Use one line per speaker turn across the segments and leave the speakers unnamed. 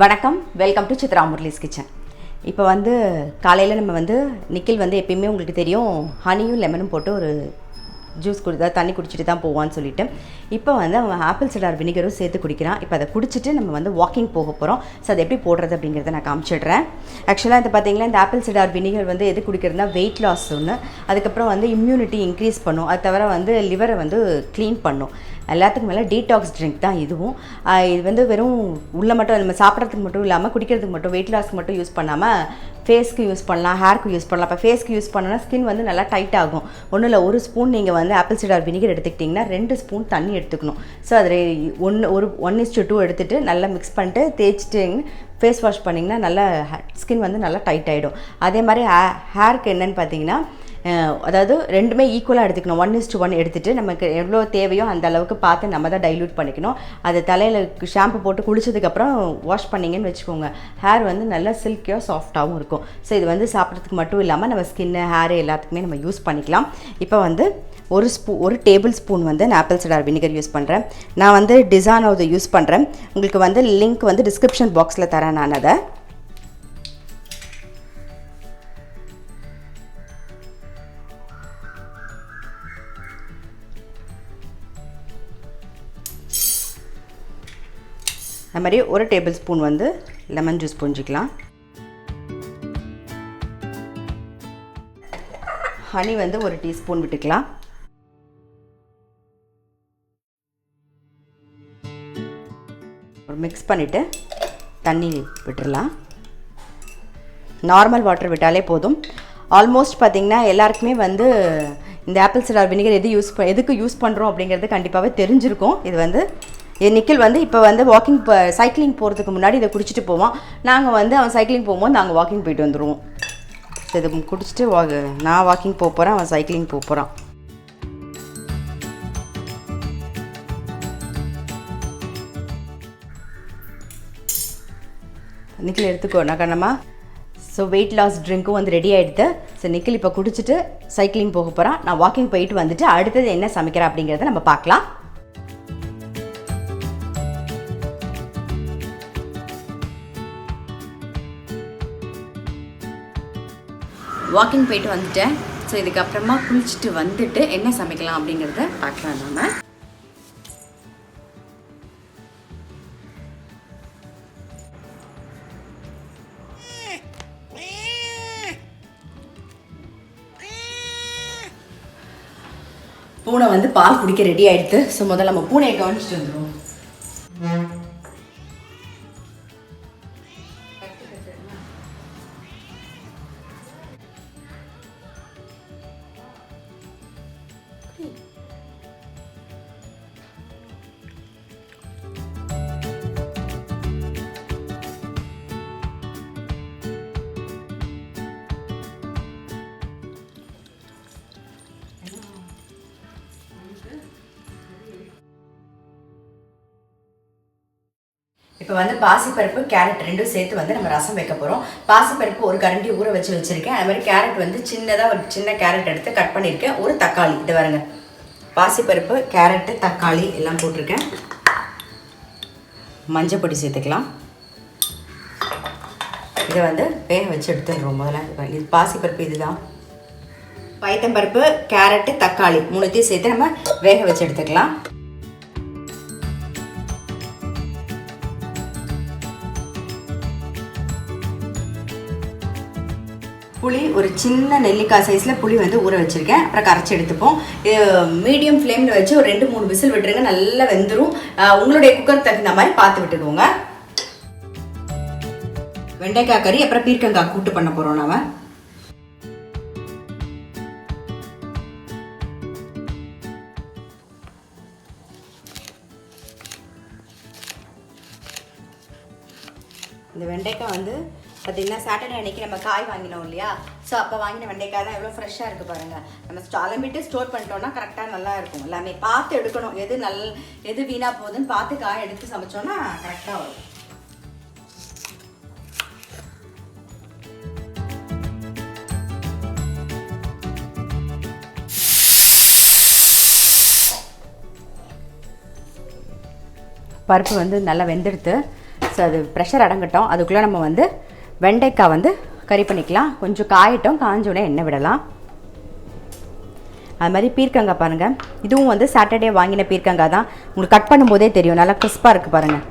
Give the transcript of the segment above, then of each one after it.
வணக்கம், welcome to Chitra Murali's kitchen. இப்போ காலையில் நம்ம நிக்கில் எப்பயுமே உங்களுக்கு தெரியும் ஹனியும் லெமனும் போட்டு ஒரு ஜூஸ் தண்ணி குடிச்சிட்டு தான் போவான்னு சொல்லிட்டு இப்போ அவன் ஆப்பிள் சிடார் வினிகரும் சேர்த்து குடிக்கிறான். இப்போ அதை குடிச்சிட்டு நம்ம வாக்கிங் போக போகிறோம். ஸோ அதை எப்படி போடுறது அப்படிங்கிறத நான் காமிச்சிடுறேன். ஆக்சுவலாக இது பார்த்தீங்கன்னா இந்த ஆப்பிள் சிடார் வினிகர் எது குடிக்கிறதுனா வெயிட் லாஸ் ஒன்று, அதுக்கப்புறம் இம்யூனிட்டி இன்க்ரீஸ் பண்ணும், அது தவிர லிவரை க்ளீன் பண்ணும். எல்லாத்துக்கும் மேலே டீடாக்ஸ் ட்ரிங்க் தான் இதுவும். இது வெறும் உள்ள மட்டும் நம்ம சாப்பிட்றதுக்கு மட்டும் இல்லாமல் குடிக்கிறதுக்கு மட்டும் வெயிட் லாஸ்க்கு மட்டும் யூஸ் பண்ணாமல் ஃபேஸ்க்கு யூஸ் பண்ணலாம், ஹேர்க்கு யூஸ் பண்ணலாம். இப்போ ஃபேஸ்க்கு யூஸ் பண்ணோன்னா ஸ்கின் நல்லா டைட் ஆகும். ஒன்றும் இல்லை, ஒரு ஸ்பூன் நீங்கள் ஆப்பிள் சிடார் வினிகர் எடுத்துக்கிட்டிங்கன்னா 2 ஸ்பூன் தண்ணி எடுத்துக்கணும். ஸோ அதில் 1:2 எடுத்துகிட்டு நல்லா மிக்ஸ் பண்ணிட்டு தேய்ச்சிட்டு ஃபேஸ் வாஷ் பண்ணிங்கன்னா நல்லா ஸ்கின் நல்லா டைட் ஆகிடும். அதே மாதிரி ஹேருக்கு என்னென்னு பார்த்தீங்கன்னா அதாவது ரெண்டுமே ஈக்குவலாக எடுத்துக்கணும். 1:1 எடுத்துகிட்டு நமக்கு எவ்வளோ தேவையோ அந்த அளவுக்கு பார்த்து நம்ம தான் டைல்யூட் பண்ணிக்கணும். அது தலையில் ஷாம்பு போட்டு குளிச்சதுக்கப்புறம் வாஷ் பண்ணிங்கன்னு வச்சுக்கோங்க, ஹேர் நல்லா சில்கியாக சாஃப்டாகவும் இருக்கும். ஸோ இது சாப்பிட்றதுக்கு மட்டும் இல்லாமல் நம்ம ஸ்கின்னு ஹேரு எல்லாத்துக்குமே நம்ம யூஸ் பண்ணிக்கலாம். இப்போ ஒரு டேபிள் ஸ்பூன் நான் ஆப்பிள் சிடார் வினிகர் யூஸ் பண்ணுறேன். நான் டிசானோ இதை யூஸ் பண்ணுறேன். உங்களுக்கு லிங்க் டிஸ்கிரிப்ஷன் பாக்ஸில் தரேன் நான் அதை. அது மாதிரி ஒரு டேபிள் ஸ்பூன் லெமன் ஜூஸ் புரிஞ்சிக்கலாம். ஹனி ஒரு டீஸ்பூன் விட்டுக்கலாம். ஒரு மிக்ஸ் பண்ணிவிட்டு தண்ணி விட்டுடலாம். நார்மல் வாட்டர் விட்டாலே போதும். ஆல்மோஸ்ட் பார்த்திங்கன்னா எல்லாருக்குமே இந்த ஆப்பிள் சிடார் வினிகர் எதுக்கு யூஸ் பண்ணுறோம் அப்படிங்கிறது கண்டிப்பாகவே தெரிஞ்சிருக்கும். இது நிக்கில் இப்போ வாக்கிங் சைக்கிளிங் போகிறதுக்கு முன்னாடி இதை குடிச்சிட்டு போவான். நாங்கள் அவன் சைக்கிளிங் போகும்போது நாங்கள் வாக்கிங் போயிட்டு வந்துடுவோம். ஸோ இதை குடிச்சிட்டு நான் வாக்கிங் போக போகிறேன், அவன் சைக்கிளிங் போக போகிறான். நிக்கில் எடுத்துக்கோ நான் கண்ணம்மா. ஸோ வெயிட் லாஸ் ட்ரிங்க்கும் ரெடி ஆகிடுது. ஸோ நிக்கில் இப்போ குடிச்சிட்டு சைக்கிளிங் போக போகிறான். நான் வாக்கிங் போயிட்டு வந்துட்டு அடுத்தது என்ன சமைக்கிறேன் அப்படிங்கிறத நம்ம பார்க்கலாம். வாக்கிங் போயிட்டு வந்துட்டேன். ஸோ இதுக்கப்புறமா குளிச்சுட்டு வந்துட்டு என்ன சமைக்கலாம் அப்படிங்கிறத பார்க்கலாம். நம்ம பூனை பால் குடிக்க ரெடி ஆகிடுது. ஸோ முதல்ல நம்ம பூனையை கவனிச்சுட்டு வந்துடுவோம். இப்போ பாசிப்பருப்பு கேரட் ரெண்டும் சேர்த்து நம்ம ரசம் வைக்க போகிறோம். பாசிப்பருப்பு ஒரு கரண்டி ஊற வச்சுருக்கேன். அது மாதிரி கேரட் சின்னதாக ஒரு சின்ன கேரட் எடுத்து கட் பண்ணியிருக்கேன். ஒரு தக்காளி, இது பாருங்க, பாசிப்பருப்பு கேரட்டு தக்காளி எல்லாம் போட்டிருக்கேன். மஞ்சள் பொடி சேர்த்துக்கலாம். இதை வேக வச்சு எடுத்துடுறோம். முதல்ல இது பாசிப்பருப்பு, இதுதான் பைத்தம்பருப்பு கேரட்டு தக்காளி மூணுத்தையும் சேர்த்து நம்ம வேக வச்சு எடுத்துக்கலாம். புளி ஒரு சின்ன நெல்லிக்காய் சைஸில் புளி ஊற வச்சுருக்கேன். அப்புறம் கரைச்சி எடுத்துப்போம். மீடியம் ஃப்ளேமில் வச்சு ஒரு 2-3 விசில் விட்டுருங்க, நல்லா வெந்துடும். உங்களுடைய குக்கர் தகுந்த மாதிரி பார்த்து விட்டுடுவோங்க. வெண்டைக்காய் கறி அப்புறம் பீர்க்கங்காய் கூட்டு பண்ண போகிறோம். நாம் இந்த வெண்டைக்காய் பார்த்திங்கன்னா சாட்டர்டே அன்றைக்கி நம்ம காய் வாங்கினோம் இல்லையா? ஸோ அப்போ வாங்கின வெண்டைக்காய் தான் எவ்வளோ ஃப்ரெஷ்ஷாக இருக்குது பாருங்கள். நம்ம அலம்பிட்டு ஸ்டோர் பண்ணிட்டோம்னா கரெக்டாக நல்லா இருக்கும். எல்லாமே பார்த்து எடுக்கணும், எது வீணாக போகுதுன்னு பார்த்து காய் எடுத்து சமைச்சோன்னா கரெக்டாக வரும். பருப்பு நல்லா வெந்தெடுத்து ஸோ அது ப்ரெஷர் அடங்கட்டும். அதுக்குள்ளே நம்ம வந்து வெண்டைக்காய் வந்து கறி பண்ணிக்கலாம். கொஞ்சம் காயட்டும், காஞ்சோடனே எண்ணெய் விடலாம். அது மாதிரி பீர்க்கங்காய் பாருங்கள், இதுவும் வந்து சாட்டர்டே வாங்கின பீர்க்கங்காய் தான். உங்களுக்கு கட் பண்ணும்போதே தெரியும், நல்லா கிறிஸ்பாக இருக்குது பாருங்கள்.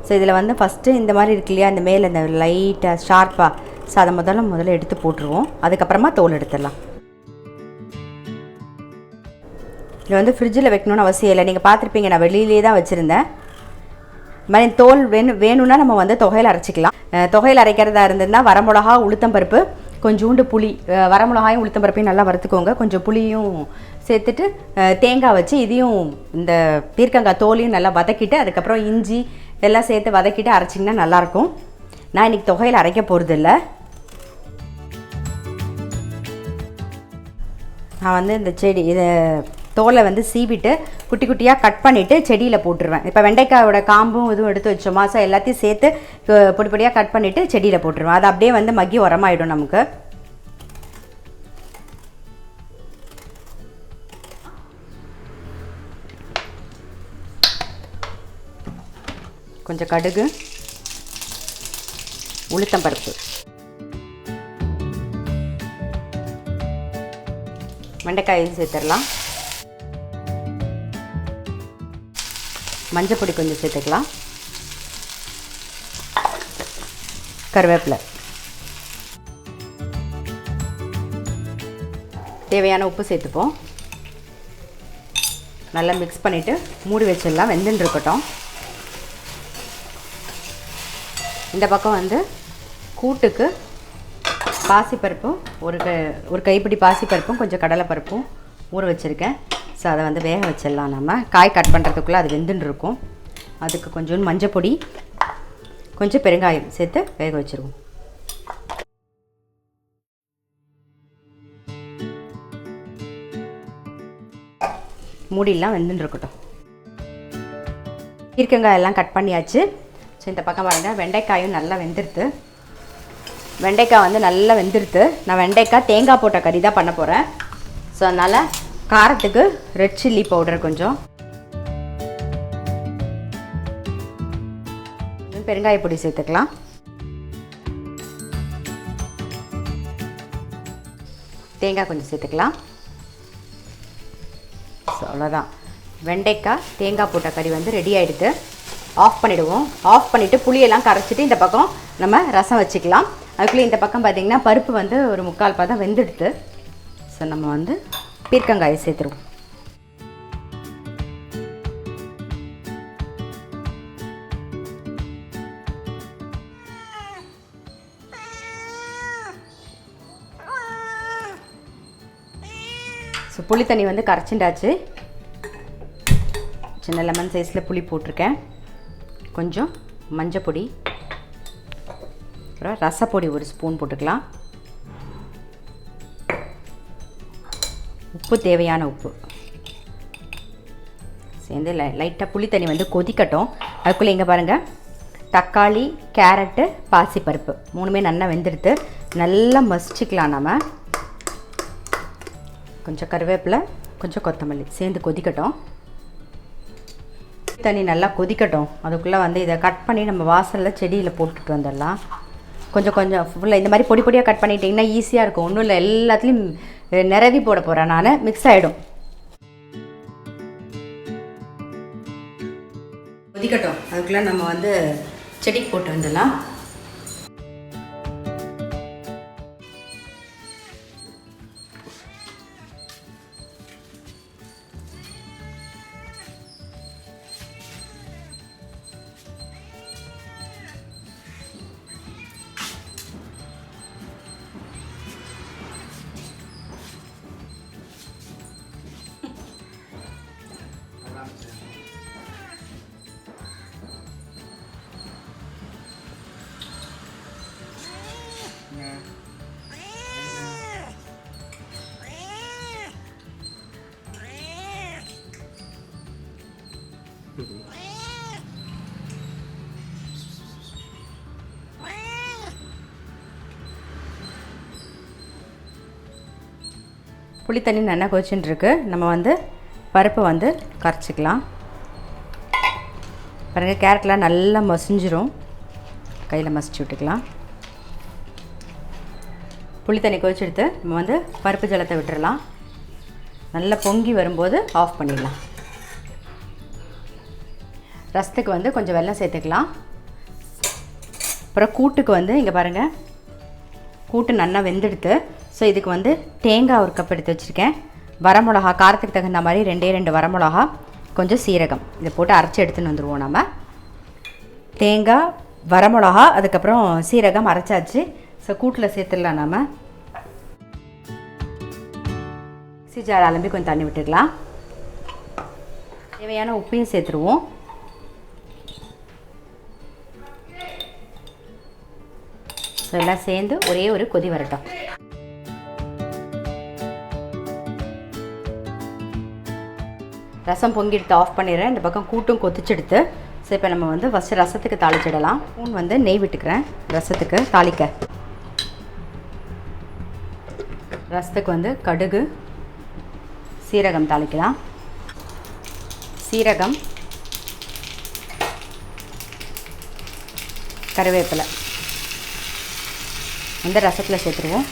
ஸோ இதில் வந்து ஃபஸ்ட்டு இந்த மாதிரி இருக்கு இல்லையா, இந்த மேலே இந்த லைட்டாக ஷார்ப்பாக, ஸோ அதை முதல்ல எடுத்து போட்டுருவோம். அதுக்கப்புறமா தோல் எடுத்துடலாம். இது வந்து ஃப்ரிட்ஜில் வைக்கணும்னு அவசியம் இல்லை. நீங்கள் பார்த்துருப்பீங்க, நான் வெளியிலே தான் வச்சுருந்தேன். இது மாதிரி தோல் வேணும்னா நம்ம வந்து தொகையில் அரைச்சிக்கலாம். தொகையில் அரைக்கிறதா இருந்ததுன்னா வரமிளகா, உளுத்தம்பருப்பு, கொஞ்சோண்டு புளி, வரமிளகாயும் உளுத்தம்பருப்பையும் நல்லா வறுத்துக்கோங்க. கொஞ்சம் புளியும் சேர்த்துட்டு தேங்காய் வச்சு இதையும் இந்த பீர்க்கங்காய் தோலையும் நல்லா வதக்கிட்டு அதுக்கப்புறம் இஞ்சி எல்லாம் சேர்த்து வதக்கிட்டு அரைச்சிங்கன்னா நல்லாயிருக்கும். நான் இன்றைக்கி தொகையில் அரைக்க போகிறதில்ல. நான் வந்து இந்த செடி இதை தோலை வந்து சீவிட்டு குட்டி குட்டியாக கட் பண்ணிவிட்டு செடியில் போட்டுருவேன். இப்போ வெண்டைக்காயோட காம்பும் இதுவும் எடுத்து வச்சோமா, ஸோ எல்லாத்தையும் சேர்த்து பொடி பொடியாக கட் பண்ணிவிட்டு செடியில் போட்டுருவேன். அது அப்படியே வந்து மக்கி உரமாயிடும் நமக்கு. கொஞ்சம் கடுகு, உளுத்தம்பருப்பு, வெண்டைக்காயும் சேர்த்துடலாம். மஞ்சள் பொடி கொஞ்சம் சேர்த்துக்கலாம். கருவேப்பிலை, தேவையான உப்பு சேர்த்துப்போம். நல்லா மிக்ஸ் பண்ணிவிட்டு மூடி வச்சிடலாம். வெந்துன்னு இருக்கட்டும். இந்த பக்கம் வந்து கூட்டுக்கு பாசிப்பருப்பும் ஒரு கைப்பிடி பாசிப்பருப்பும் கொஞ்சம் கடலைப்பருப்பும் ஊற வச்சுருக்கேன். ஸோ அதை வந்து வேக வச்சிடலாம். நம்ம காய் கட் பண்ணுறதுக்குள்ளே அது வெந்துன்னு இருக்கும். அதுக்கு கொஞ்சோண்டு மஞ்சள் பொடி, கொஞ்சம் பெருங்காயம் சேர்த்து வேக வச்சுருவோம். மூடிலாம் வெந்துன்னு இருக்கட்டும். பீர்க்கங்காய் எல்லாம் கட் பண்ணியாச்சு. ஸோ இந்த பக்கம் பாருங்கள், வெண்டைக்காயும் நல்லா வெந்துடுது. வெண்டைக்காய் வந்து நல்லா வெந்துடுது. நான் வெண்டைக்காய் தேங்காய் போட்ட கறி தான் பண்ண போகிறேன். ஸோ அதனால் காரத்துக்கு ரெட் சில்லி பவுடர் கொஞ்சம், பெருங்காய பொடி சேர்த்துக்கலாம். தேங்காய் கொஞ்சம் சேர்த்துக்கலாம். ஸோ அவ்வளோதான், வெண்டைக்காய் தேங்காய் போட்ட கறி வந்து ரெடி ஆகிடுது. ஆஃப் பண்ணிவிடுவோம். ஆஃப் பண்ணிவிட்டு புளியெல்லாம் கரைச்சிட்டு இந்த பக்கம் நம்ம ரசம் வச்சுக்கலாம். அதுக்குள்ளே இந்த பக்கம் பார்த்திங்கன்னா பருப்பு வந்து ஒரு 3/4 பதம் வெந்துடுது. ஸோ நம்ம வந்து பீர்க்கங்காயை சேர்த்துருவோம். ஸோ புளி தண்ணி வந்து கரைச்சிண்டாச்சு. சின்ன லெமன் சைஸில் புளி போட்டிருக்கேன். கொஞ்சம் மஞ்சள் பொடி, அப்புறம் ரசப்பொடி ஒரு ஸ்பூன் போட்டுக்கலாம். உப்பு, தேவையான உப்பு சேர்ந்து லைட்டாக புளி தண்ணி வந்து கொதிக்கட்டும். அதுக்குள்ளே இங்கே பாருங்கள், தக்காளி, கேரட்டு, பாசிப்பருப்பு 3மே நல்லா வெந்துடுது. நல்லா மசிச்சுக்கலாம். நம்ம கொஞ்சம் கருவேப்பிலை, கொஞ்சம் கொத்தமல்லி சேர்ந்து கொதிக்கட்டும். தண்ணி நல்லா கொதிக்கட்டும். அதுக்குள்ளே வந்து இதை கட் பண்ணி நம்ம வாசலில் செடியில் போட்டுட்டு வந்துடலாம். கொஞ்சம் கொஞ்சம் ஃபுல்லாக இந்த மாதிரி பொடி பொடியாக கட் பண்ணிட்டிங்கன்னா ஈஸியாக இருக்கும். ஒன்றும் இல்லை, எல்லாத்துலேயும் நிரவி போட போகிறேன் நான். மிக்ஸ் ஆகிடும். கொதிக்கட்டும். அதுக்குள்ளே நம்ம வந்து செடிக்கு போட்டு வந்துடலாம். புளி தண்ணி நல்லா கொதிச்சுட்டு இருக்கு. நம்ம வந்து பருப்பு வந்து கரைச்சிக்கலாம். பாருங்கள், கேரட்லாம் நல்லா மசிஞ்சிரும். கையில் மசிச்சு விட்டுக்கலாம். புளி தண்ணி கொதிச்சு எடுத்து நம்ம வந்து பருப்பு ஜலத்தை விட்டுறலாம். நல்லா பொங்கி வரும்போது ஆஃப் பண்ணிடலாம். ரசத்துக்கு வந்து கொஞ்சம் வெல்லம் சேர்த்துக்கலாம். அப்புறம் கூட்டுக்கு வந்து இங்கே பாருங்கள், கூட்டு நல்லா வெந்தெடுத்து. ஸோ இதுக்கு வந்து தேங்காய் ஒரு கப் எடுத்து வச்சுருக்கேன். வரமிளகா, காரத்துக்கு தகுந்த மாதிரி 2 வரமிளகா, கொஞ்சம் சீரகம், இதை போட்டு அரைச்சி எடுத்துன்னு வந்துடுவோம். நம்ம தேங்காய், வரமிளகா, அதுக்கப்புறம் சீரகம் அரைச்சாச்சு. ஸோ கூட்டில் சேர்த்துடலாம். நம்ம மிக்ஸி ஜார் அலம்பி கொஞ்சம் தண்ணி விட்டுக்கலாம். தேவையான உப்பையும் சேர்த்துருவோம். ஸோ எல்லாம் சேர்ந்து ஒரே ஒரு கொதி வரட்டும். ரசம் பொங்கி எடுத்து ஆஃப் பண்ணிடுறேன். இந்த பக்கம் கூட்டும் கொதிச்செடுத்து. ஸோ இப்போ நம்ம வந்து ஃபஸ்ட்டு ரசத்துக்கு தாளிச்சிடலாம். ஸ்பூன் வந்து நெய் விட்டுக்கிறேன். ரசத்துக்கு தாளிக்க ரசத்துக்கு வந்து கடுகு, சீரகம் தாளிக்கலாம். சீரகம், கருவேப்பிலை இந்த ரசத்தில் சேர்த்துருவோம்.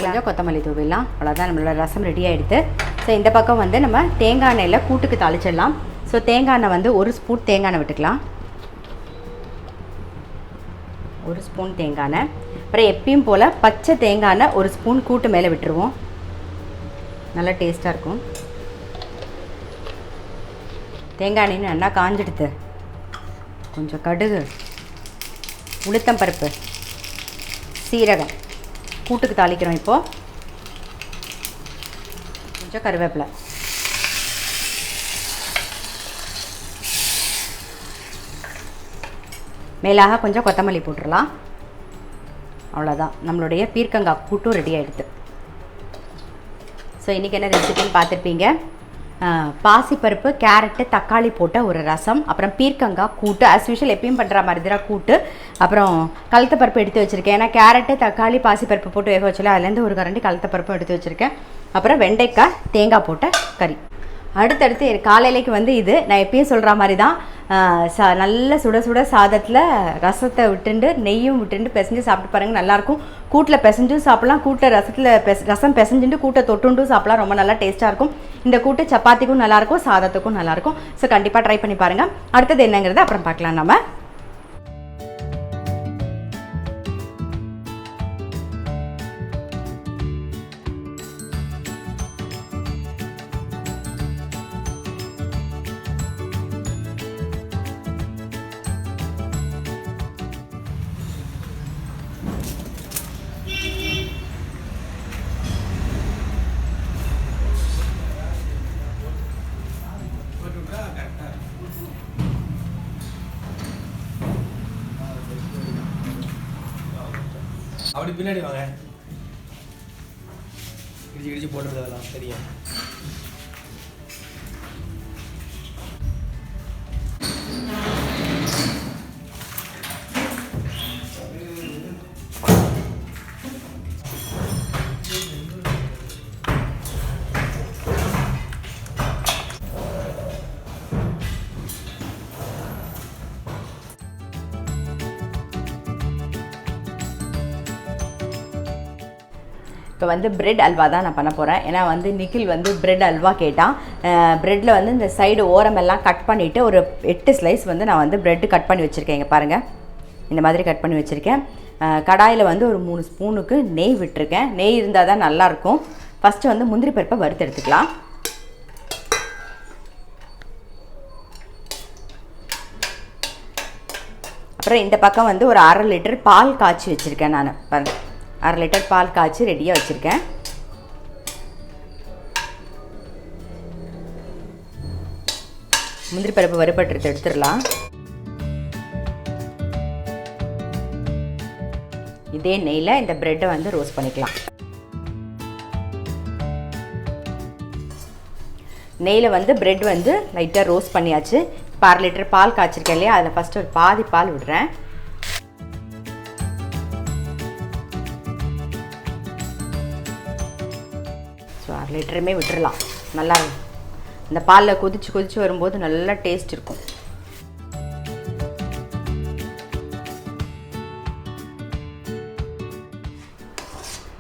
கொஞ்சம் கொத்தமல்லி தூவிடலாம். அவ்வளோதான், நம்மளோட ரசம் ரெடி ஆகிடுது. ஸோ இந்த பக்கம் வந்து நம்ம தேங்காய் எண்ணெயில் கூட்டுக்கு தாளிச்சிடலாம். ஸோ தேங்காய் எண்ணெய் வந்து 1 ஸ்பூன் தேங்காய் எண்ணெய் விட்டுக்கலாம். 1 ஸ்பூன் தேங்காய் எண்ணெய். அப்புறம் எப்பயும் போல் பச்சை தேங்காய் எண்ணெய் 1 ஸ்பூன் கூட்டு மேலே விட்டுருவோம். நல்லா டேஸ்ட்டாக இருக்கும். தேங்காய் எண்ணெய் நல்லா காஞ்சிடுது. கொஞ்சம் கடுகு, உளுத்தம்பருப்பு, சீரகம் கூட்டுக்கு தாளிக்கிறோம். இப்போது கொஞ்சம் கருவேப்பிலை, மேலாக கொஞ்சம் கொத்தமல்லி போட்டுடலாம். அவ்வளோதான், நம்மளுடைய பீர்க்கங்காய் கூட்டும் ரெடி ஆகிடுது. ஸோ இன்றைக்கி என்ன ரெசிபின்னு பார்த்துருப்பீங்க. பாசிப்பருப்பு, கேரட்டு, தக்காளி போட்ட ஒரு ரசம், அப்புறம் பீர்க்கங்காய் கூட்டு. ஆஸ் யூஷுவல் எப்பயும் பண்ணுற மாதிரி தான் கூட்டு. அப்புறம் கலத்த பருப்பு எடுத்து வச்சுருக்கேன். ஏன்னா கேரட்டு, தக்காளி, பாசிப்பருப்பு போட்டு வேக வச்சல, அதுலேருந்து ஒரு கரண்டி கலத்த பருப்பும் எடுத்து வச்சுருக்கேன். அப்புறம் வெண்டைக்காய், தேங்காய் போட்ட கறி. அடுத்தடுத்து காலையிலைக்கு வந்து இது நான் எப்பயும் சொல்கிற மாதிரி தான். நல்ல சுட சுட சாதத்தில் ரசத்தை விட்டுண்டு நெய்யும் விட்டுண்டு பிசைஞ்சு சாப்பிட்டு பாருங்கள், நல்லாயிருக்கும். கூட்டில் பிசைஞ்சும் சாப்பிட்லாம், கூட்டில் ரசத்தில் ரசம் பிசைஞ்சுட்டு கூட்டை தொட்டுண்டும் சாப்பிட்லாம், ரொம்ப நல்லா டேஸ்ட்டாக இருக்கும். இந்த கூட்டு சப்பாத்திக்கும் நல்லாயிருக்கும், சாதத்துக்கும் நல்லாயிருக்கும். ஸோ கண்டிப்பாக ட்ரை பண்ணி பாருங்கள். அடுத்தது என்னங்கிறது அப்புறம் பார்க்கலாம். நம்ம
அப்படி பின்னாடி வாங்க, இடிச்சு இடிச்சு போட்டுறது அதெல்லாம் சரியா.
இப்போ வந்து பிரெட் அல்வா தான் நான் பண்ண போகிறேன். ஏன்னா வந்து நிக்கில் வந்து பிரெட் அல்வா கேட்டான். ப்ரெட்டில் வந்து இந்த சைடு ஓரமெல்லாம் கட் பண்ணிவிட்டு ஒரு 8 ஸ்லைஸ் வந்து நான் வந்து ப்ரெட்டு கட் பண்ணி வச்சுருக்கேன். இங்கே பாருங்கள், இந்த மாதிரி கட் பண்ணி வச்சுருக்கேன். கடாயில் வந்து ஒரு 3 ஸ்பூனுக்கு நெய் விட்டுருக்கேன். நெய் இருந்தால் தான் நல்லாயிருக்கும். ஃபஸ்ட்டு வந்து முந்திரி பருப்பை வறுத்து எடுத்துக்கலாம். அப்புறம் இந்த பக்கம் வந்து ஒரு 1/2 லிட்டர் பால் காய்ச்சி வச்சுருக்கேன். நான் பாருங்கள், 1/2 லிட்டர் பால் காய்ச்சி ரெடியாக வச்சுருக்கேன். முந்திரி பருப்பு வறுபட்டு எடுத்துடலாம். இதே நெய்யில் இந்த ப்ரெட்டை வந்து ரோஸ்ட் பண்ணிக்கலாம். நெய்யில் வந்து ப்ரெட் வந்து லைட்டாக ரோஸ்ட் பண்ணியாச்சு. இப்போ 1/2 லிட்டர் பால் காய்ச்சிருக்கேன் இல்லையா, அதில் ஃபஸ்ட்டு ஒரு பாதி பால் விடுறேன். ஸோ 1/2 லிட்டருமே விட்டுடலாம். நல்லா இந்த பாலில் கொதிச்சு வரும்போது நல்லா டேஸ்ட் இருக்கும்.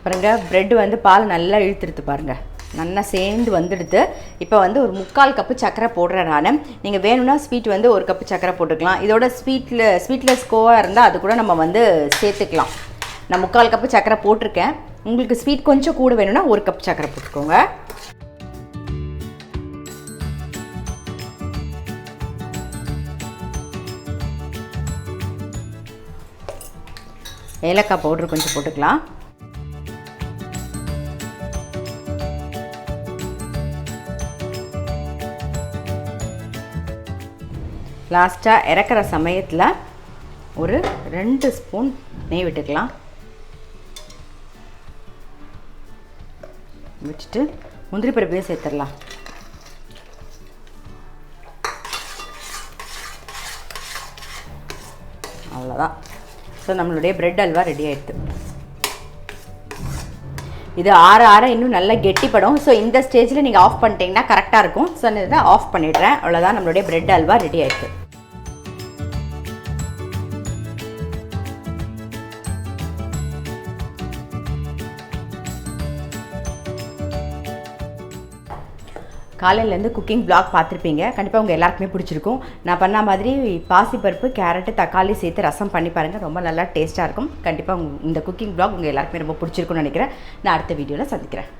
பாருங்கள் ப்ரெட்டு வந்து பால் நல்லா இழுத்துடுது பாருங்கள், நல்லா சேர்ந்து வந்துடுது. இப்போ வந்து ஒரு 3/4 கப்பு சர்க்கரை போடுறேன் நான். நீங்கள் வேணும்னா ஸ்வீட் வந்து 1 கப்பு சர்க்கரை போட்டுக்கலாம். இதோட ஸ்வீட்லெஸ் கோவாக இருந்தால் அது கூட நம்ம வந்து சேர்த்துக்கலாம். நான் 3/4 கப்பு சர்க்கரை போட்டிருக்கேன். உங்களுக்கு ஸ்வீட் கொஞ்சம் கூட வேணும்னா 1 கப் சர்க்கரை போட்டுக்கோங்க. ஏலக்காய் பவுடர் கொஞ்சம் போட்டுக்கலாம். லாஸ்ட்டாக இறக்குற சமயத்தில் ஒரு 2 ஸ்பூன் நெய் விட்டுக்கலாம். விட்டுட்டு முந்திரி பருப்பையும் சேர்த்துடலாம். அவ்வளோதான். ஸோ நம்மளுடைய பிரெட் அல்வா ரெடி ஆகிடுது. இது ஆற இன்னும் நல்லா கெட்டிப்படும். ஸோ இந்த ஸ்டேஜில் நீங்கள் ஆஃப் பண்ணிட்டீங்கன்னா கரெக்டாக இருக்கும். ஸோ நான் இதை ஆஃப் பண்ணிடுறேன். அவ்வளோதான், நம்மளுடைய பிரெட் அல்வா ரெடி ஆகிடுது. காலையிலேருந்து குக்கிங் பிளாக் பார்த்துருப்பீங்க. கண்டிப்பாக உங்கள் எல்லாருக்குமே பிடிச்சிருக்கும். நான் பண்ண மாதிரி பாசிப்பருப்பு, கேரட்டு, தக்காளி சேர்த்து ரசம் பண்ணி பாருங்கள். ரொம்ப நல்லா டேஸ்ட்டாக இருக்கும். கண்டிப்பாக இந்த குக்கிங் பிளாக் உங்கள் எல்லாருக்குமே ரொம்ப பிடிச்சிருக்கும்னு நினைக்கிறேன். நான் அடுத்த வீடியோவில் சந்திக்கிறேன்.